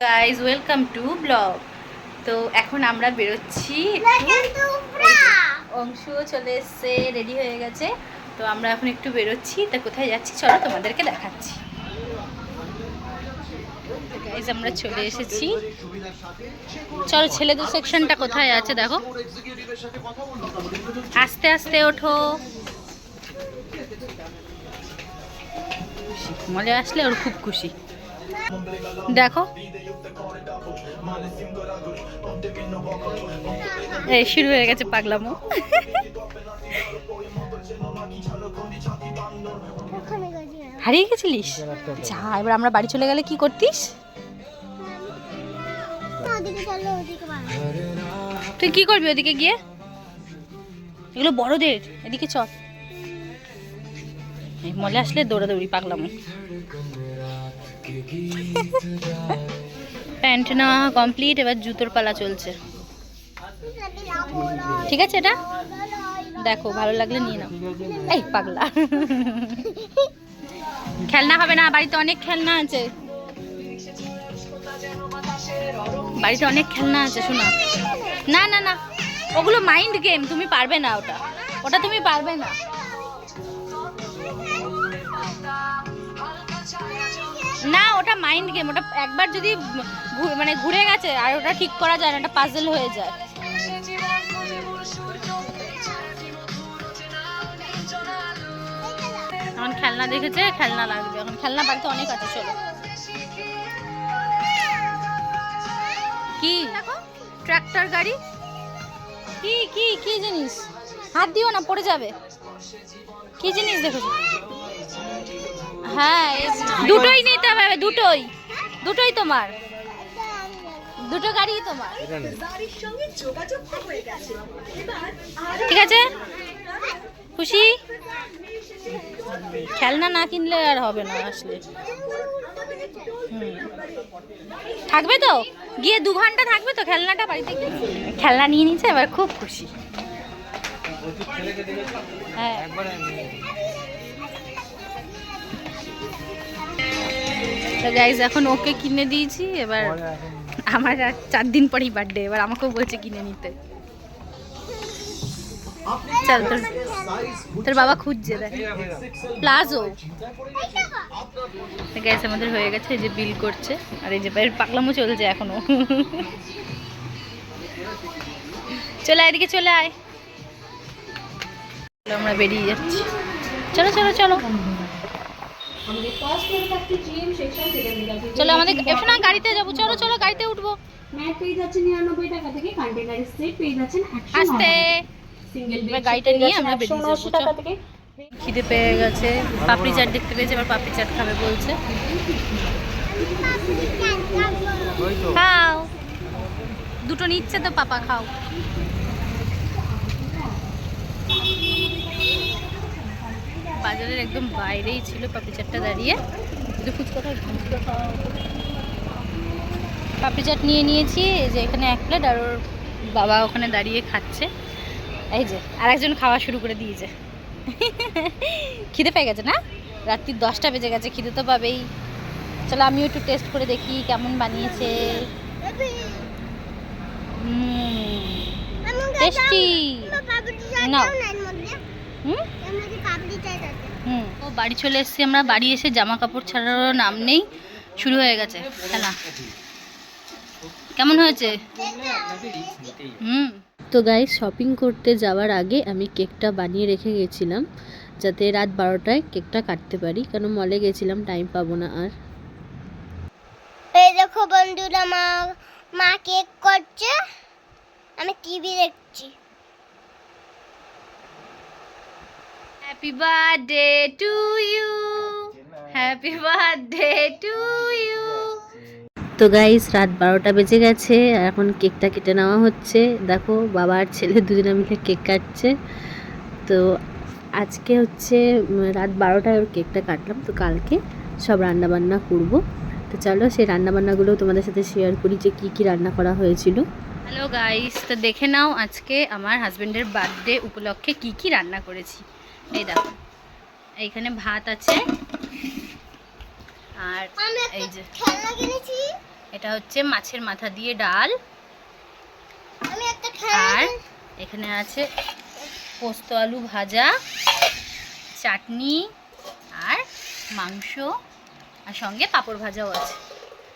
Guys welcome to blog. তো এখন আমরা বেরোচ্ছি, অংশুও চলে এসছে, রেডি হয়ে গেছে। তো আমরা এখন একটু বেরোচ্ছি, তা কোথায় যাচ্ছি চলো তোমাদেরকে দেখাচ্ছি। গাইজ আমরা চলে এসেছি, চলো ছেলেদের সেকশনটা কোথায় আছে দেখো। আস্তে আস্তে ওঠো, মজা আসলে ওর খুব খুশি। দেখো এই শুরু হয়ে গেছে পাগলামো। হারিয়ে গেছিলিস? যা, এবার আমরা বাড়ি চলে গেলে কি করতিস? তুই কি করবি ওদিকে গিয়ে? এগুলো বড়দের, এদিকে চল। মলে আসলে দৌড়াদৌড়ি পাগলামো। প্যান্ট নেওয়া কমপ্লিট, এবার জুতোর পালা চলছে। ঠিক আছে, এটা দেখো ভালো লাগলে নিয়ে নাও। এই পাগলা, খেলনা হবে না, বাড়িতে অনেক খেলনা আছে, বাড়িতে অনেক খেলনা আছে শোনা। না না না, ওগুলো মাইন্ড গেম, তুমি পারবে না, ওটা ওটা তুমি পারবে না। না ওটা মাইন্ড গেম, ওটা একবার যদি মানে ঘুরে গেছে আর ওটা ঠিক করা যায় না, ওটা পাজল হয়ে যায়। এখন খেলনা দেখেছে, খেলনা লাগবে, এখন খেলনা বাড়িতে অনেক আছে। চলো। কি দেখো, ট্রাক্টর গাড়ি, কি কি কি জিনিস? হাত দিও না, পড়ে যাবে। কি জিনিস দেখেছো? হ্যাঁ, দুটোই নিতে হবে, দুটোই দুটোই তোমার, দুটো গাড়ি তোমার। ঠিক আছে, খুশি? খেলনা না কিনলে আর হবে না আসলে। থাকবে তো, গিয়ে 2 ঘন্টা থাকবে তো খেলনাটা বাড়িতে গিয়ে। খেলনা নিয়ে নিচ্ছে, এবার খুব খুশি। হ্যাঁ, তো গাইজ এখন ওকে কিনে দিয়েছি, এবার আমার আর 4 দিন পরেই বার্থডে, এবার আমাকেও বলছে কিনে নিতে। চল, তোর বাবা খুঁজছে, দেখ প্লাজো। গাইজ আমাদের হয়ে গেছে, এই যে বিল করছে, আর এই যে বাইরের পাগলামো চলছে এখনো। চলে আয়, এদিকে চলে আয়। আমরা বেরিয়ে যাচ্ছি, চলো চলো চলো চলো, আমাদের এখানে গাড়িতে যাবো, চলো চলো গাড়িতে উঠবো। ম্যাট পেয়ে যাচ্ছেন 99 টাকা থেকে, কন্টেনার সেট পেয়ে যাচ্ছেন 100 আস্তে সিঙ্গেল এবার গাড়িটা নিয়ে আমরা বেরিয়ে যাবো। টাকা থেকে। খিদে পেয়ে গেছে, পাপড়ি চাট দেখতে পেয়েছে, এবার পাপড়ি চাট খাবে বলছে। খাও, দুটো নিচ্ছে তো পাপা, খাও। বাজারের একদম বাইরেই ছিল পাপড়ি চাটটা দাঁড়িয়ে, কিন্তু ফুচকাটা পাপড়ি চাট নিয়ে নিয়েছি। এই যে এখানে 1 প্লেট, আর ওর বাবা ওখানে দাঁড়িয়ে খাচ্ছে। এই যে আর একজন খাওয়া শুরু করে দিয়েছে। খিদে পেয়ে গেছে না? রাত্রি 10টা বেজে গেছে, খিদে তো পাবেই। চলো আমিও একটু টেস্ট করে দেখি কেমন বানিয়েছে। টেস্টি। নাও। ও বাড়ি চলে এসেছি আমরা, বাড়ি এসে জামা কাপড় ছাড়ানোর নাম নেই, শুরু হয়ে গেছে খেলা। কেমন হয়েছে? তো গাইস, শপিং করতে যাওয়ার আগে আমি কেকটা বানিয়ে রেখে গেছিলাম, যাতে রাত 12টায় কেকটা কাটতে পারি, কারণ মলে গেছিলাম, টাইম পাবো না আর। এই দেখো বন্ধুরা, মা কেক করছে, আমি টিভি দেখছি। Happy birthday to you, happy birthday to you. তো গাইস, রাত 12টা বেজে গেছে, আর এখন কেকটা কেটে নেওয়া হচ্ছে। দেখো বাবা আর ছেলে দুজনে মিলে কেক কাটছে। তো আজকে হচ্ছে রাত 12টায় ওর কেকটা কাটলাম, তো কালকে সব রান্নাবান্না করব। তো চলো সেই রান্নাবান্নাগুলো তোমাদের সাথে শেয়ার করি, যে কী কী রান্না করা হয়েছিল। হ্যালো গাইস, তো দেখে নাও আজকে আমার হাজবেন্ডের বার্থডে উপলক্ষে কি কি রান্না করেছি। এই দেখো, এইখানে ভাত আছে, আর এই যে খেলনা কিনেছি, এটা হচ্ছে মাছের মাথা দিয়ে ডাল, আমি একটা আর এখানে আছে পোস্ত আলু ভাজা, চাটনি আর মাংস, আর সঙ্গে পাঁপড় ভাজাও আছে।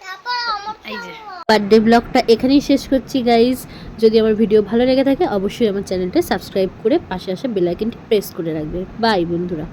তারপর আমার এই যে বার্থডে ব্লগটা এখানেই শেষ করছি গাইজ। যদি আমার ভিডিও ভালো লেগে থাকে অবশ্যই আমার চ্যানেলটা সাবস্ক্রাইব করে পাশে আসা বেল আইকনটি প্রেস করে রাখবে। বাই বন্ধুরা।